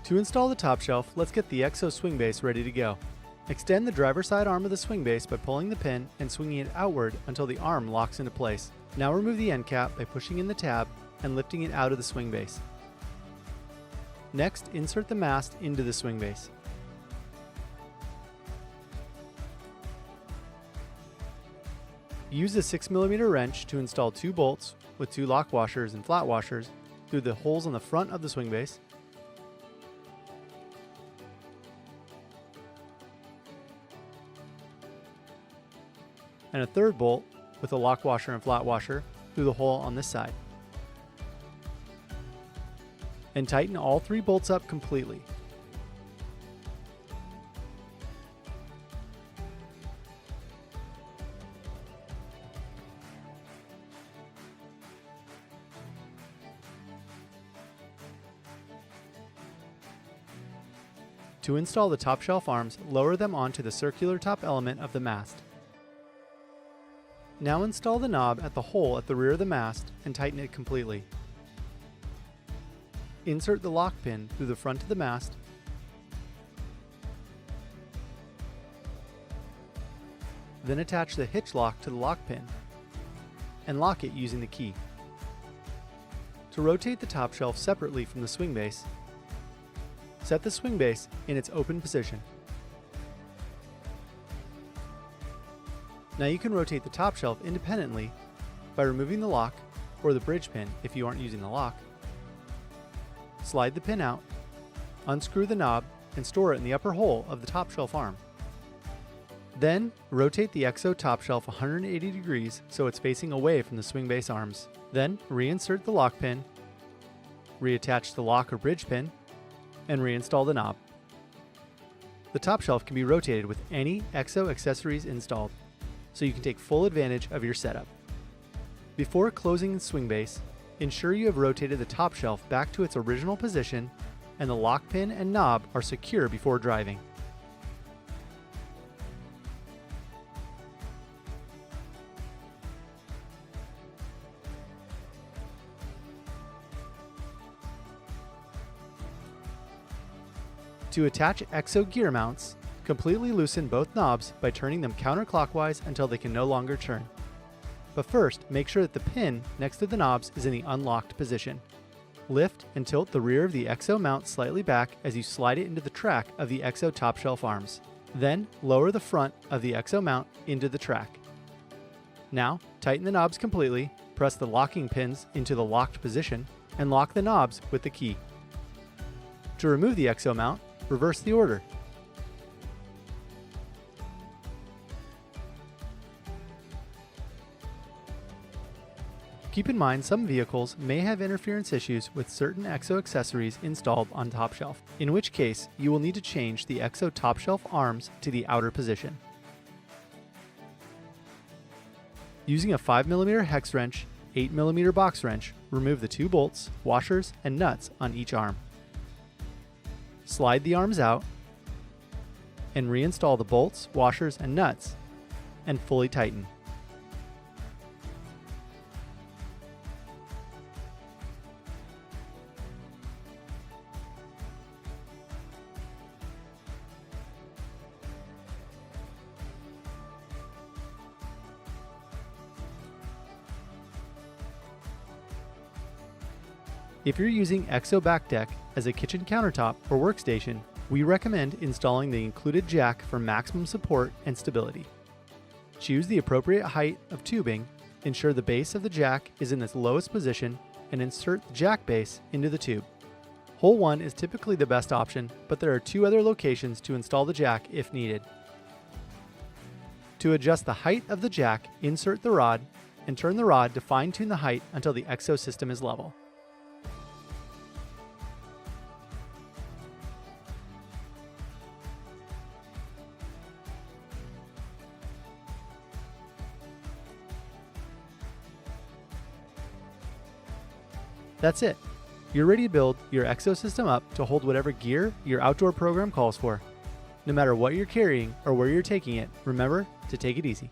To install the top shelf, let's get the EXO SwingBase ready to go. Extend the driver's side arm of the SwingBase by pulling the pin and swinging it outward until the arm locks into place. Now remove the end cap by pushing in the tab and lifting it out of the SwingBase. Next, insert the mast into the SwingBase. Use a 6mm wrench to install 2 bolts with 2 lock washers and flat washers through the holes on the front of the SwingBase. And a 3rd bolt with a lock washer and flat washer through the hole on this side. And tighten all 3 bolts up completely. To install the top shelf arms, lower them onto the circular top element of the mast. Now install the knob at the hole at the rear of the mast and tighten it completely. Insert the lock pin through the front of the mast. Then attach the hitch lock to the lock pin and lock it using the key. To rotate the top shelf separately from the SwingBase, set the SwingBase in its open position. Now you can rotate the top shelf independently by removing the lock or the bridge pin if you aren't using the lock. Slide the pin out, unscrew the knob, and store it in the upper hole of the top shelf arm. Then rotate the EXO top shelf 180 degrees so it's facing away from the SwingBase arms. Then reinsert the lock pin, reattach the lock or bridge pin, and reinstall the knob. The top shelf can be rotated with any EXO accessories installed, so you can take full advantage of your setup. Before closing the SwingBase, ensure you have rotated the top shelf back to its original position and the lock pin and knob are secure before driving. To attach EXO gear mounts, completely loosen both knobs by turning them counterclockwise until they can no longer turn. But first, make sure that the pin next to the knobs is in the unlocked position. Lift and tilt the rear of the EXO mount slightly back as you slide it into the track of the EXO top shelf arms. Then, lower the front of the EXO mount into the track. Now, tighten the knobs completely, press the locking pins into the locked position, and lock the knobs with the key. To remove the EXO mount, reverse the order. Keep in mind some vehicles may have interference issues with certain EXO accessories installed on top shelf, in which case you will need to change the EXO top shelf arms to the outer position. Using a 5mm hex wrench, 8mm box wrench, remove the 2 bolts, washers, and nuts on each arm. Slide the arms out and reinstall the bolts, washers, and nuts and fully tighten. If you're using EXO back deck as a kitchen countertop or workstation, we recommend installing the included jack for maximum support and stability. Choose the appropriate height of tubing, ensure the base of the jack is in its lowest position, and insert the jack base into the tube. Hole 1 is typically the best option, but there are 2 other locations to install the jack if needed. To adjust the height of the jack, insert the rod and turn the rod to fine-tune the height until the EXO system is level. That's it. You're ready to build your EXO system up to hold whatever gear your outdoor program calls for. No matter what you're carrying or where you're taking it, remember to take it easy.